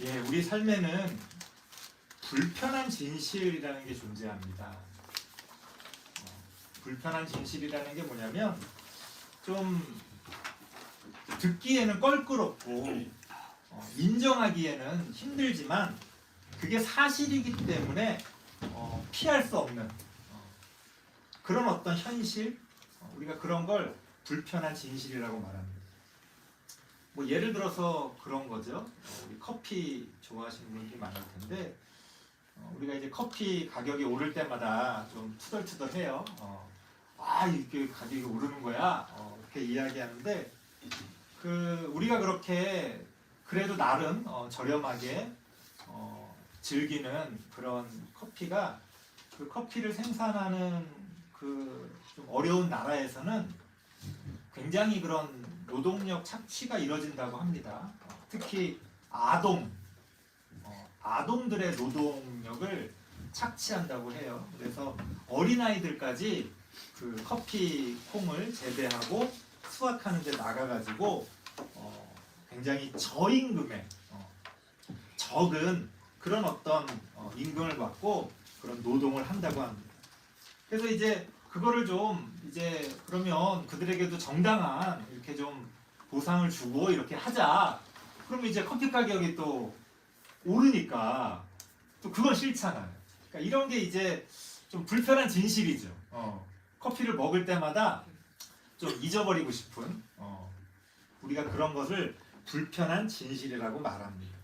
예, 우리 삶에는 불편한 진실이라는 게 존재합니다. 불편한 진실이라는 게 뭐냐면 좀 듣기에는 껄끄럽고 인정하기에는 힘들지만 그게 사실이기 때문에 피할 수 없는 그런 어떤 현실, 우리가 그런 걸 불편한 진실이라고 말합니다. 뭐 예를 들어서 그런 거죠. 우리 커피 좋아하시는 분들이 많을 텐데 우리가 이제 커피 가격이 오를 때마다 좀 투덜투덜해요. 이렇게 가격이 오르는 거야. 이렇게 이야기하는데 우리가 그렇게 그래도 나름 저렴하게 즐기는 그런 커피가 그 커피를 생산하는 그 좀 어려운 나라에서는 굉장히 그런 노동력 착취가 이뤄진다고 합니다. 특히 아동들의 노동력을 착취한다고 해요. 그래서 어린아이들까지 그 커피 콩을 재배하고 수확하는 데 나가가지고 굉장히 저임금에 적은 그런 어떤 임금을 받고 그런 노동을 한다고 합니다. 그래서 이제 그거를 좀 이제 그러면 그들에게도 정당한 이렇게 좀 보상을 주고 이렇게 하자. 그러면 이제 커피 가격이 또 오르니까 또 그건 싫잖아요. 그러니까 이런 게 이제 좀 불편한 진실이죠. 커피를 먹을 때마다 좀 잊어버리고 싶은 우리가 그런 것을 불편한 진실이라고 말합니다.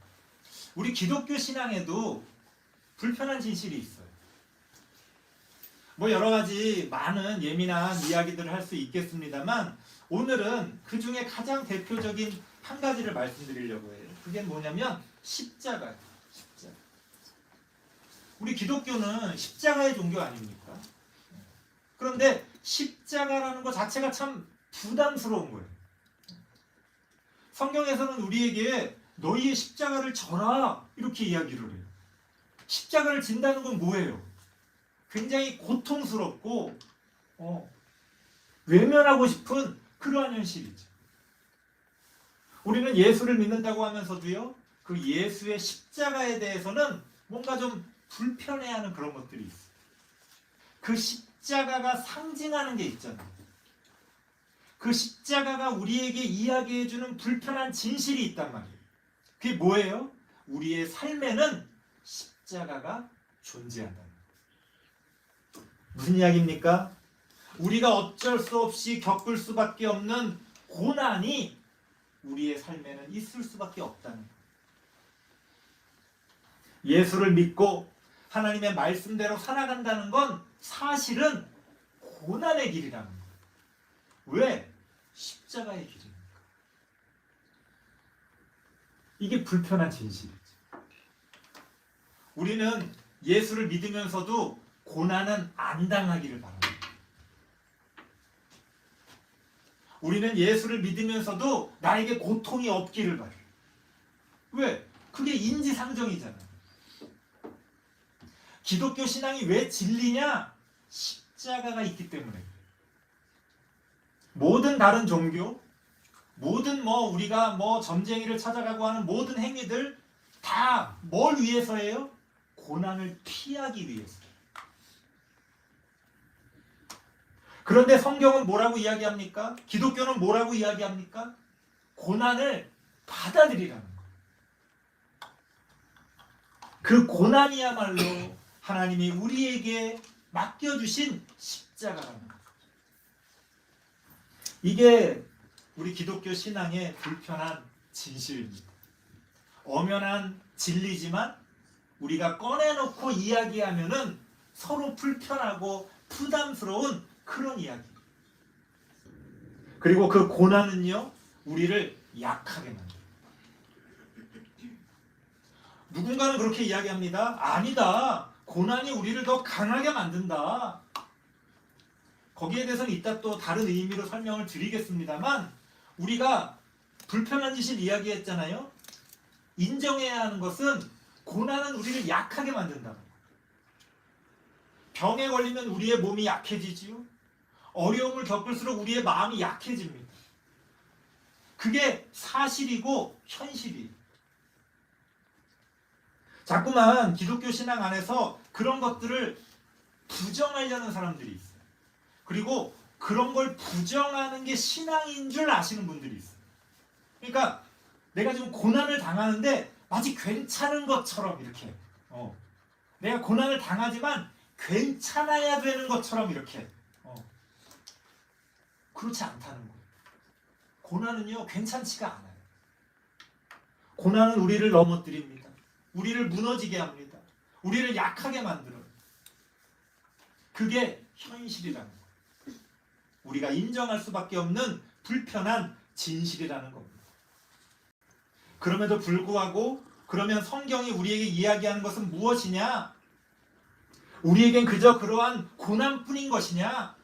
우리 기독교 신앙에도 불편한 진실이 있어요. 뭐 여러 가지 많은 예민한 이야기들을 할 수 있겠습니다만 오늘은 그 중에 가장 대표적인 한 가지를 말씀드리려고 해요. 그게 뭐냐면 십자가예요. 십자가. 우리 기독교는 십자가의 종교 아닙니까? 그런데 십자가라는 것 자체가 참 부담스러운 거예요. 성경에서는 우리에게 너희의 십자가를 져라 이렇게 이야기를 해요. 십자가를 진다는 건 뭐예요? 굉장히 고통스럽고 외면하고 싶은 그러한 현실이죠. 우리는 예수를 믿는다고 하면서도요, 그 예수의 십자가에 대해서는 뭔가 좀 불편해하는 그런 것들이 있어요. 그 십자가가 상징하는 게 있잖아요. 그 십자가가 우리에게 이야기해주는 불편한 진실이 있단 말이에요. 그게 뭐예요? 우리의 삶에는 십자가가 존재한다. 무슨 이야기입니까? 우리가 어쩔 수 없이 겪을 수밖에 없는 고난이 우리의 삶에는 있을 수밖에 없다는 거예요. 예수를 믿고 하나님의 말씀대로 살아간다는 건 사실은 고난의 길이라는 거예요. 왜? 십자가의 길이니까. 이게 불편한 진실이죠. 우리는 예수를 믿으면서도 고난은 안 당하기를 바랍니다. 우리는 예수를 믿으면서도 나에게 고통이 없기를 바래요. 왜? 그게 인지상정이잖아요. 기독교 신앙이 왜 진리냐? 십자가가 있기 때문에. 모든 다른 종교, 모든 우리가 점쟁이를 찾아가고 하는 모든 행위들 다 뭘 위해서예요? 고난을 피하기 위해서. 그런데 성경은 뭐라고 이야기합니까? 기독교는 뭐라고 이야기합니까? 고난을 받아들이라는 거예요. 그 고난이야말로 하나님이 우리에게 맡겨주신 십자가라는 거예요. 이게 우리 기독교 신앙의 불편한 진실입니다. 엄연한 진리지만 우리가 꺼내놓고 이야기하면은 서로 불편하고 부담스러운 그런 이야기. 그리고 그 고난은요, 우리를 약하게 만들어요. 누군가는 그렇게 이야기합니다. 아니다. 고난이 우리를 더 강하게 만든다. 거기에 대해서는 이따 또 다른 의미로 설명을 드리겠습니다만 우리가 불편한 짓을 이야기했잖아요. 인정해야 하는 것은 고난은 우리를 약하게 만든다. 병에 걸리면 우리의 몸이 약해지지요. 어려움을 겪을수록 우리의 마음이 약해집니다. 그게 사실이고 현실이에요. 자꾸만 기독교 신앙 안에서 그런 것들을 부정하려는 사람들이 있어요. 그리고 그런 걸 부정하는 게 신앙인 줄 아시는 분들이 있어요. 그러니까 내가 지금 고난을 당하는데 마치 괜찮은 것처럼 이렇게 내가 고난을 당하지만 괜찮아야 되는 것처럼 이렇게 그렇지 않다는 거예요. 고난은요 괜찮지가 않아요. 고난은 우리를 넘어뜨립니다. 우리를 무너지게 합니다. 우리를 약하게 만들어요. 그게 현실이라는 거예요. 우리가 인정할 수밖에 없는 불편한 진실이라는 겁니다. 그럼에도 불구하고 그러면 성경이 우리에게 이야기하는 것은 무엇이냐? 우리에겐 그저 그러한 고난뿐인 것이냐?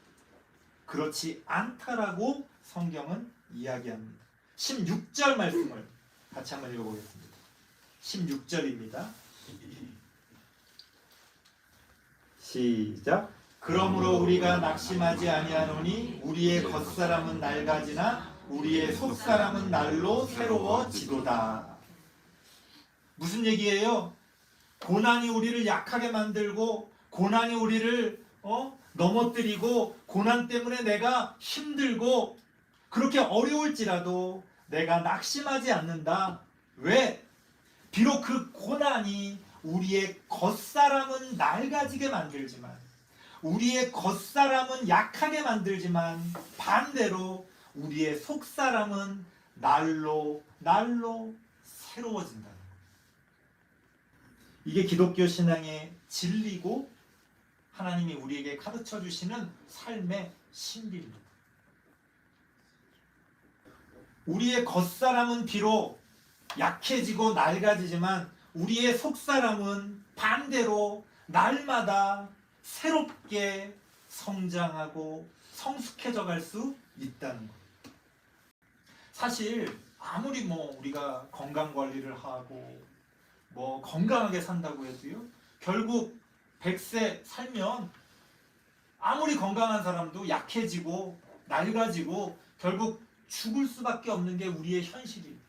그렇지 않다라고 성경은 이야기합니다. 16절 말씀을 같이 한번 읽어보겠습니다. 16절입니다. 시작. 그러므로 우리가 낙심하지 아니하노니 우리의 겉사람은 낡아지나 우리의 속사람은 날로 새로워지도다. 무슨 얘기예요? 고난이 우리를 약하게 만들고 고난이 우리를 넘어뜨리고 고난 때문에 내가 힘들고 그렇게 어려울지라도 내가 낙심하지 않는다. 왜? 비록 그 고난이 우리의 겉사람은 낡아지게 만들지만 우리의 겉사람은 약하게 만들지만 반대로 우리의 속사람은 날로 새로워진다는 거예요. 이게 기독교 신앙의 진리고 하나님이 우리에게 가르쳐 주시는 삶의 신비입니다. 우리의 겉사람은 비록 약해지고 낡아지지만 우리의 속사람은 반대로 날마다 새롭게 성장하고 성숙해져 갈 수 있다는 거예요. 사실 아무리 우리가 건강 관리를 하고 건강하게 산다고 해도요, 결국 100세 살면 아무리 건강한 사람도 약해지고 낡아지고 결국 죽을 수밖에 없는 게 우리의 현실이에요.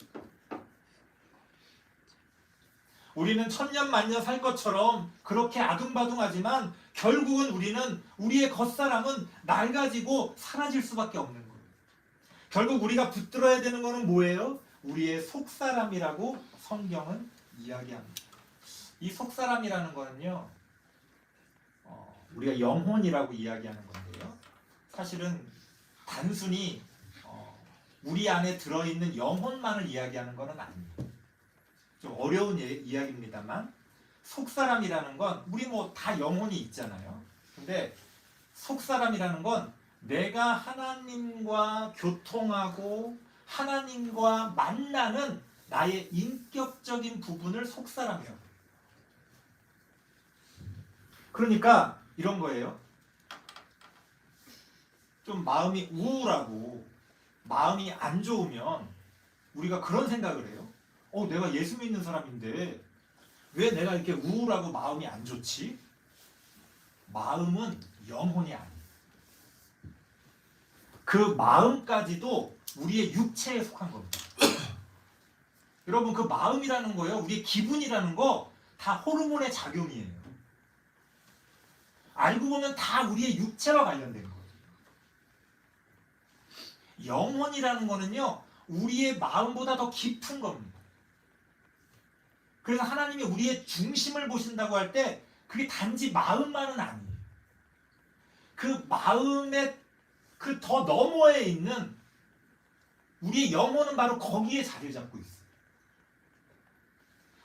우리는 천년 만년 살 것처럼 그렇게 아둥바둥하지만 결국은 우리는 우리의 겉사람은 낡아지고 사라질 수밖에 없는 거예요. 결국 우리가 붙들어야 되는 거는 뭐예요? 우리의 속사람이라고 성경은 이야기합니다. 이 속사람이라는 거는요, 우리가 영혼이라고 이야기하는 건데요, 사실은 단순히 우리 안에 들어있는 영혼만을 이야기하는 것은 아닙니다. 좀 어려운 이야기입니다만 속사람이라는 건 우리 다 영혼이 있잖아요. 근데 속사람이라는 건 내가 하나님과 교통하고 하나님과 만나는 나의 인격적인 부분을 속사람이라고 해요. 그러니까 이런 거예요. 좀 마음이 우울하고 마음이 안 좋으면 우리가 그런 생각을 해요. 내가 예수 믿는 사람인데 왜 내가 이렇게 우울하고 마음이 안 좋지? 마음은 영혼이 아니에요. 그 마음까지도 우리의 육체에 속한 겁니다. 여러분, 그 마음이라는 거요, 우리의 기분이라는 거 다 호르몬의 작용이에요. 알고 보면 다 우리의 육체와 관련된 거예요. 영혼이라는 거는요, 우리의 마음보다 더 깊은 겁니다. 그래서 하나님이 우리의 중심을 보신다고 할 때 그게 단지 마음만은 아니에요. 그 마음의 그 더 너머에 있는 우리의 영혼은 바로 거기에 자리를 잡고 있어요.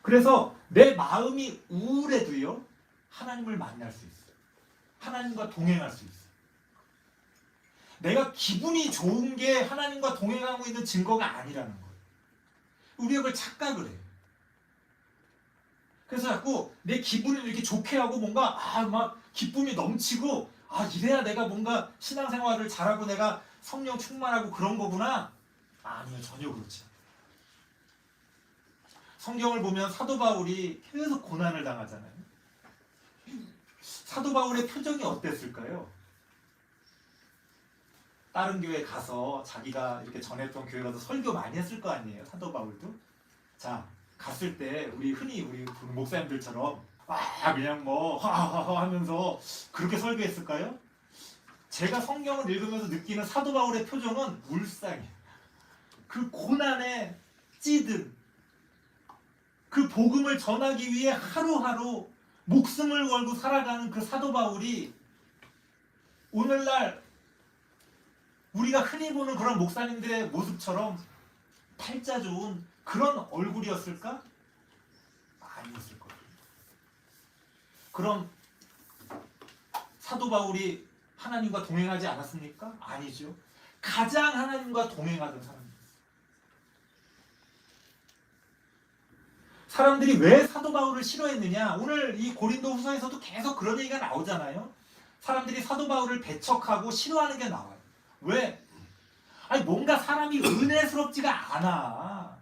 그래서 내 마음이 우울해도요, 하나님을 만날 수 있어요. 하나님과 동행할 수 있어요. 내가 기분이 좋은 게 하나님과 동행하고 있는 증거가 아니라는 거예요. 우리가 그걸 착각을 해요. 그래서 자꾸 내 기분을 이렇게 좋게 하고 뭔가 막 기쁨이 넘치고 이래야 내가 뭔가 신앙생활을 잘하고 내가 성령 충만하고 그런 거구나. 아니요, 전혀 그렇지 않아요. 성경을 보면 사도 바울이 계속 고난을 당하잖아요. 사도 바울의 표정이 어땠을까요? 다른 교회 가서 자기가 이렇게 전했던 교회 가서 설교 많이 했을 거 아니에요, 사도 바울도. 자, 갔을 때 우리 흔히 우리 목사님들처럼 그냥 뭐 하하하 하면서 그렇게 설교했을까요? 제가 성경을 읽으면서 느끼는 사도 바울의 표정은 울상이에요. 그 고난에 찌든 그 복음을 전하기 위해 하루하루 목숨을 걸고 살아가는 그 사도 바울이 오늘날 우리가 흔히 보는 그런 목사님들의 모습처럼 팔자 좋은 그런 얼굴이었을까? 아니었을 거예요. 그럼 사도 바울이 하나님과 동행하지 않았습니까? 아니죠. 가장 하나님과 동행하던 사람이었어요. 사람들이 왜 사도 바울을 싫어했느냐? 오늘 이 고린도 후서에서도 계속 그런 얘기가 나오잖아요. 사람들이 사도 바울을 배척하고 싫어하는 게 나와요. 왜? 아니 뭔가 사람이 은혜스럽지가 않아.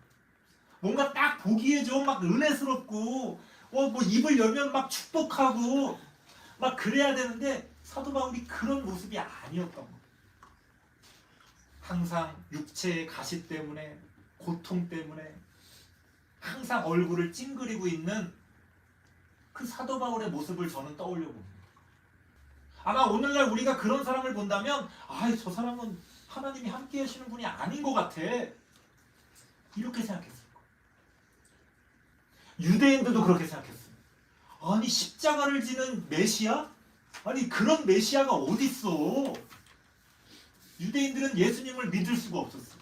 뭔가 딱 보기에 좀 막 은혜스럽고 뭐 입을 열면 막 축복하고 막 그래야 되는데 사도 바울이 그런 모습이 아니었던 거예요. 항상 육체의 가시 때문에 고통 때문에 항상 얼굴을 찡그리고 있는 그 사도 바울의 모습을 저는 떠올려 봅니다. 아마 오늘날 우리가 그런 사람을 본다면 저 사람은 하나님이 함께 하시는 분이 아닌 것 같아. 이렇게 생각했을 거예요. 유대인들도 그렇게 생각했어요. 아니 십자가를 지는 메시아? 아니 그런 메시아가 어딨어. 유대인들은 예수님을 믿을 수가 없었어요.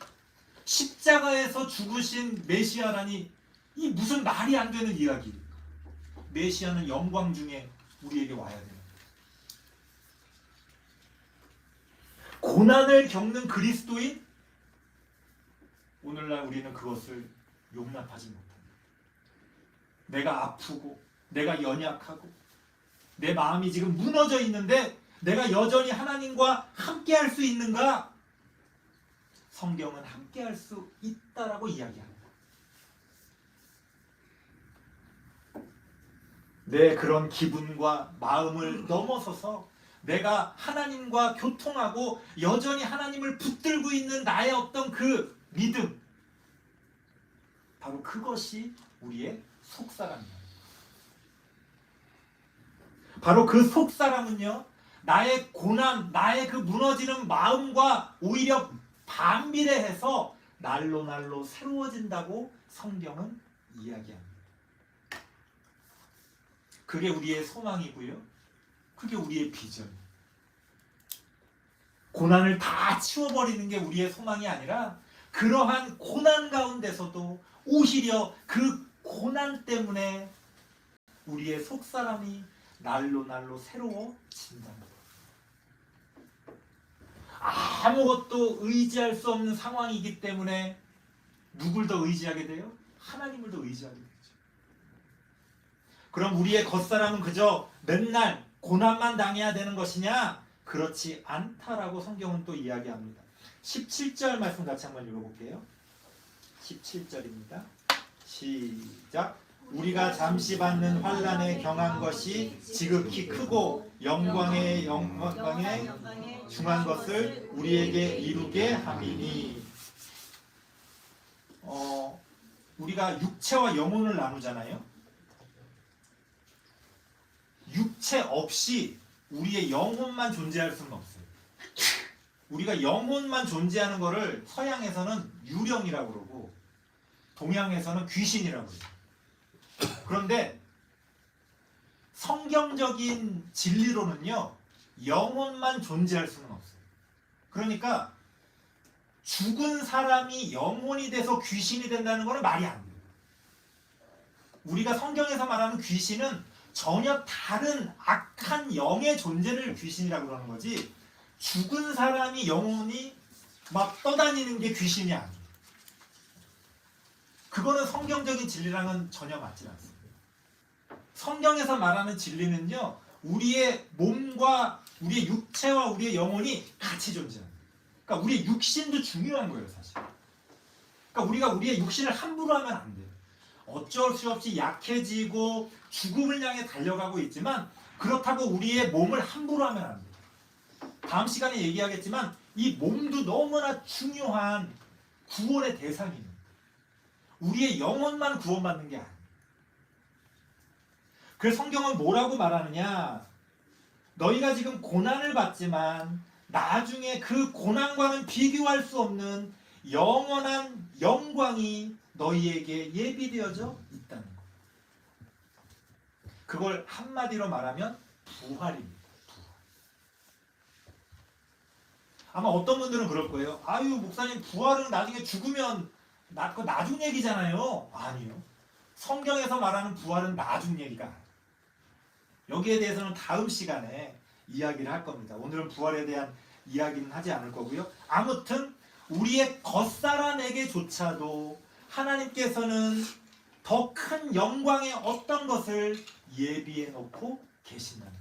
십자가에서 죽으신 메시아라니 이 무슨 말이 안 되는 이야기입니까? 메시아는 영광 중에 우리에게 와야 돼요. 고난을 겪는 그리스도인? 오늘날 우리는 그것을 용납하지 못합니다. 내가 아프고 내가 연약하고 내 마음이 지금 무너져 있는데 내가 여전히 하나님과 함께 할 수 있는가? 성경은 함께 할 수 있다라고 이야기합니다. 내 그런 기분과 마음을 넘어서서 내가 하나님과 교통하고 여전히 하나님을 붙들고 있는 나의 어떤 그 믿음, 바로 그것이 우리의 속사람이에요. 바로 그 속사람은요, 나의 고난, 나의 그 무너지는 마음과 오히려 반비례해서 날로 날로 새로워진다고 성경은 이야기합니다. 그게 우리의 소망이고요. 그게 우리의 비전이에요. 고난을 다 치워버리는 게 우리의 소망이 아니라 그러한 고난 가운데서도 오히려 그 고난 때문에 우리의 속사람이 날로 날로 새로워진다는 거예요. 아무것도 의지할 수 없는 상황이기 때문에 누굴 더 의지하게 돼요? 하나님을 더 의지하게 되죠. 그럼 우리의 겉사람은 그저 맨날 고난만 당해야 되는 것이냐? 그렇지 않다라고 성경은 또 이야기합니다. 17절 말씀 같이 한번 읽어볼게요. 17절입니다. 시작. 우리가 잠시 받는 환난에 경한 것이 지극히 크고 영광에 중한 것을 우리에게 이루게 함이니. 우리가 육체와 영혼을 나누잖아요. 육체 없이 우리의 영혼만 존재할 수는 없어요. 우리가 영혼만 존재하는 것을 서양에서는 유령이라고 그러고 동양에서는 귀신이라고 그래요. 그런데 성경적인 진리로는요, 영혼만 존재할 수는 없어요. 그러니까 죽은 사람이 영혼이 돼서 귀신이 된다는 것은 말이 안 돼요. 우리가 성경에서 말하는 귀신은 전혀 다른 악한 영의 존재를 귀신이라고 그러는 거지, 죽은 사람이 영혼이 막 떠다니는 게 귀신이 아니에요. 그거는 성경적인 진리랑은 전혀 맞지 않습니다. 성경에서 말하는 진리는요, 우리의 몸과 우리의 육체와 우리의 영혼이 같이 존재합니다. 그러니까 우리의 육신도 중요한 거예요, 사실. 그러니까 우리가 우리의 육신을 함부로 하면 안 돼요. 어쩔 수 없이 약해지고 죽음을 향해 달려가고 있지만 그렇다고 우리의 몸을 함부로 하면 안 돼요. 다음 시간에 얘기하겠지만 이 몸도 너무나 중요한 구원의 대상입니다. 우리의 영혼만 구원받는 게 아니에요. 그래서 성경은 뭐라고 말하느냐? 너희가 지금 고난을 받지만 나중에 그 고난과는 비교할 수 없는 영원한 영광이 너희에게 예비되어져 있다는 거. 그걸 한마디로 말하면 부활입니다. 부활. 아마 어떤 분들은 그럴 거예요. 아유 목사님, 부활은 나중에 죽으면 그 나중 얘기잖아요. 아니요. 성경에서 말하는 부활은 나중 얘기가 아니에요. 여기에 대해서는 다음 시간에 이야기를 할 겁니다. 오늘은 부활에 대한 이야기는 하지 않을 거고요. 아무튼 우리의 겉사람에게조차도 하나님께서는 더 큰 영광의 어떤 것을 예비해 놓고 계신다는 것.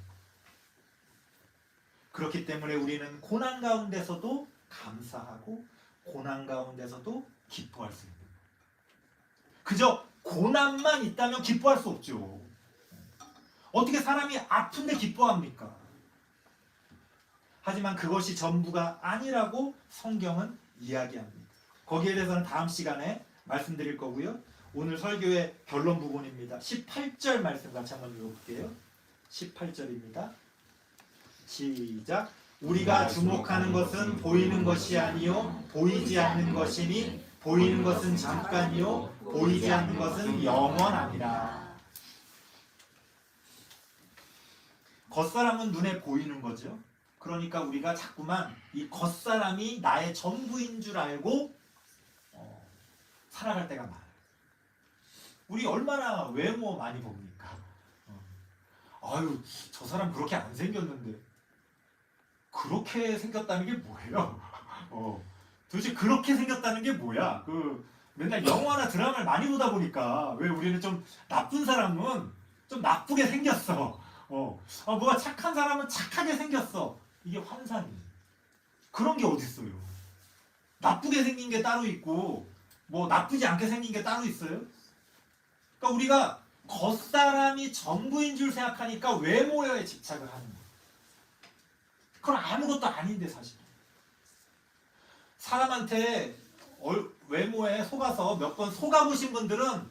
그렇기 때문에 우리는 고난 가운데서도 감사하고 고난 가운데서도 기뻐할 수 있는 거예요. 그저 고난만 있다면 기뻐할 수 없죠. 어떻게 사람이 아픈데 기뻐합니까? 하지만 그것이 전부가 아니라고 성경은 이야기합니다. 거기에 대해서는 다음 시간에 말씀드릴 거고요. 오늘 설교의 결론 부분입니다. 18절 말씀 같이 한번 읽어볼게요. 18절입니다. 시작. 우리가 주목하는 것은 보이는 것이 아니요 보이지 않는 것이니 보이는 것은 잠깐이요 보이지 않는 것은 영원하니라. 겉사람은 눈에 보이는 거죠. 그러니까 우리가 자꾸만 이 겉사람이 나의 전부인 줄 알고 살아갈 때가 많아요. 우리 얼마나 외모 많이 봅니까? 아유, 저 사람 그렇게 안 생겼는데. 그렇게 생겼다는 게 뭐예요? 도대체 그렇게 생겼다는 게 뭐야? 맨날 영화나 드라마를 많이 보다 보니까 왜 우리는 좀 나쁜 사람은 좀 나쁘게 생겼어. 뭐가 착한 사람은 착하게 생겼어. 이게 환상이에요. 그런 게 어딨어요. 나쁘게 생긴 게 따로 있고 뭐 나쁘지 않게 생긴 게 따로 있어요. 그러니까 우리가 겉사람이 전부인 줄 생각하니까 외모에 집착을 하는 거예요. 그건 아무것도 아닌데 사실. 사람한테 외모에 속아서 몇 번 속아보신 분들은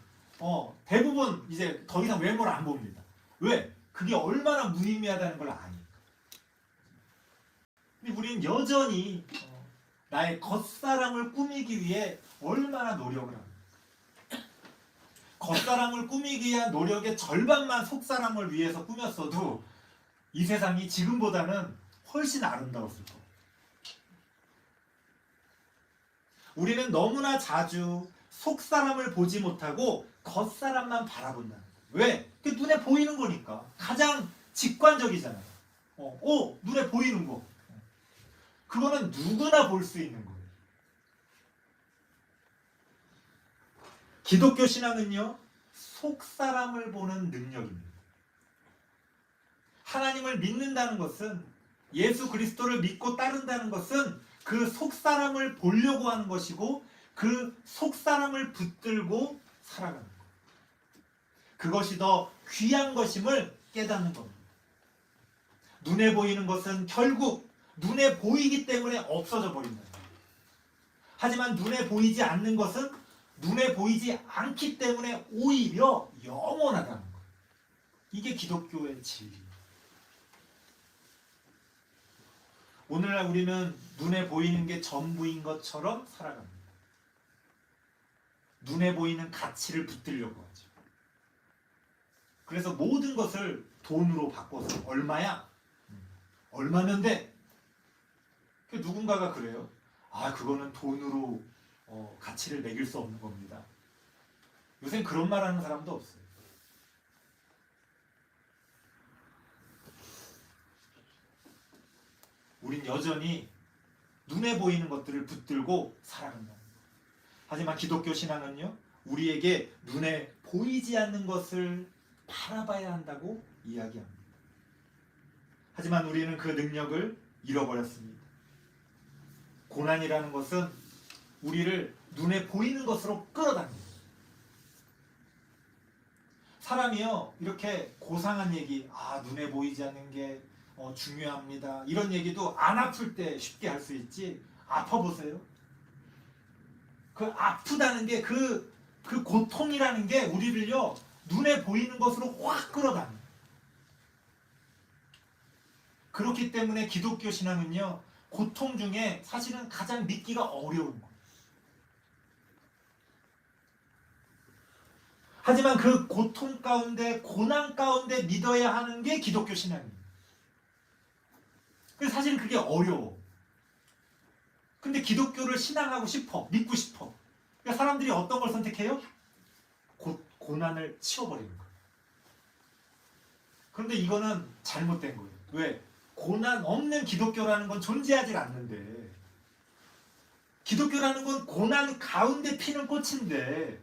대부분 이제 더 이상 외모를 안 봅니다. 왜? 그게 얼마나 무의미하다는 걸 아니까. 근데 우리는 여전히 나의 겉사람을 꾸미기 위해 얼마나 노력을 합니까? 겉사람을 꾸미기 위한 노력의 절반만 속사람을 위해서 꾸몄어도 이 세상이 지금보다는 훨씬 아름다웠을 거예요. 우리는 너무나 자주 속사람을 보지 못하고 겉사람만 바라본다는 거예요. 왜? 그게 눈에 보이는 거니까. 가장 직관적이잖아요. 눈에 보이는 거. 그거는 누구나 볼 수 있는 거예요. 기독교 신앙은요, 속사람을 보는 능력입니다. 하나님을 믿는다는 것은, 예수 그리스도를 믿고 따른다는 것은 그 속사람을 보려고 하는 것이고 그 속사람을 붙들고 살아가는 거예요. 그것이 더 귀한 것임을 깨닫는 겁니다. 눈에 보이는 것은 결국 눈에 보이기 때문에 없어져 버린다. 하지만 눈에 보이지 않는 것은 눈에 보이지 않기 때문에 오히려 영원하다는 거예요. 이게 기독교의 진리입니다. 오늘날 우리는 눈에 보이는 게 전부인 것처럼 살아갑니다. 눈에 보이는 가치를 붙들려고 하죠. 그래서 모든 것을 돈으로 바꿔서 얼마야? 얼마면 돼? 누군가가 그래요. 그거는 돈으로 가치를 매길 수 없는 겁니다. 요새 그런 말 하는 사람도 없어요. 우린 여전히 눈에 보이는 것들을 붙들고 살아간다는 거예요. 하지만 기독교 신앙은요, 우리에게 눈에 보이지 않는 것을 바라봐야 한다고 이야기합니다. 하지만 우리는 그 능력을 잃어버렸습니다. 고난이라는 것은 우리를 눈에 보이는 것으로 끌어당깁니다. 사람이요, 이렇게 고상한 얘기, 눈에 보이지 않는 게 중요합니다. 이런 얘기도 안 아플 때 쉽게 할 수 있지, 아파보세요. 그 아프다는 게 그 그 고통이라는 게 우리를요 눈에 보이는 것으로 확 끌어당겨요. 그렇기 때문에 기독교 신앙은요 고통 중에 사실은 가장 믿기가 어려운 거예요. 하지만 그 고통 가운데 고난 가운데 믿어야 하는 게 기독교 신앙입니다. 그래서 사실은 그게 어려워. 근데 기독교를 신앙하고 싶어, 믿고 싶어. 그러니까 사람들이 어떤 걸 선택해요? 고난을 치워버리는 거예요. 그런데 이거는 잘못된 거예요. 왜? 고난 없는 기독교라는 건 존재하지 않는데, 기독교라는 건 고난 가운데 피는 꽃인데,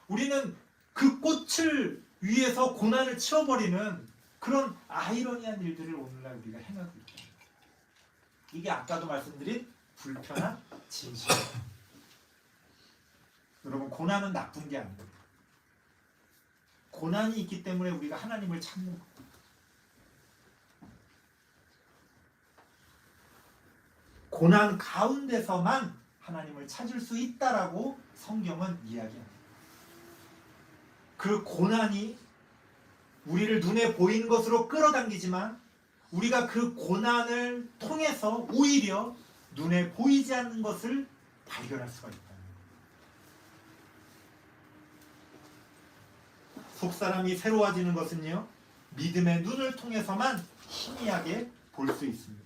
우리는 그 꽃을 위해서 고난을 치워버리는 그런 아이러니한 일들을 오늘날 우리가 행하고 있다. 이게 아까도 말씀드린 불편한 진실이에요. 여러분, 고난은 나쁜 게 아닙니다. 고난이 있기 때문에 우리가 하나님을 찾는 거예요. 고난 가운데서만 하나님을 찾을 수 있다라고 성경은 이야기합니다. 그 고난이 우리를 눈에 보이는 것으로 끌어당기지만 우리가 그 고난을 통해서 오히려 눈에 보이지 않는 것을 발견할 수가 있다. 속사람이 새로워지는 것은요 믿음의 눈을 통해서만 희미하게 볼 수 있습니다.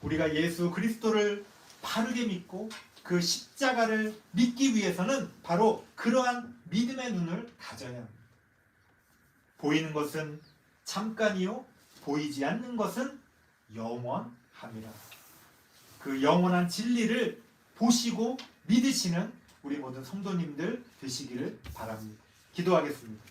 우리가 예수 그리스도를 바르게 믿고 그 십자가를 믿기 위해서는 바로 그러한 믿음의 눈을 가져야 합니다. 보이는 것은 잠깐이요 보이지 않는 것은 영원함이라. 그 영원한 진리를 보시고 믿으시는 우리 모든 성도님들 되시기를 바랍니다. 기도하겠습니다.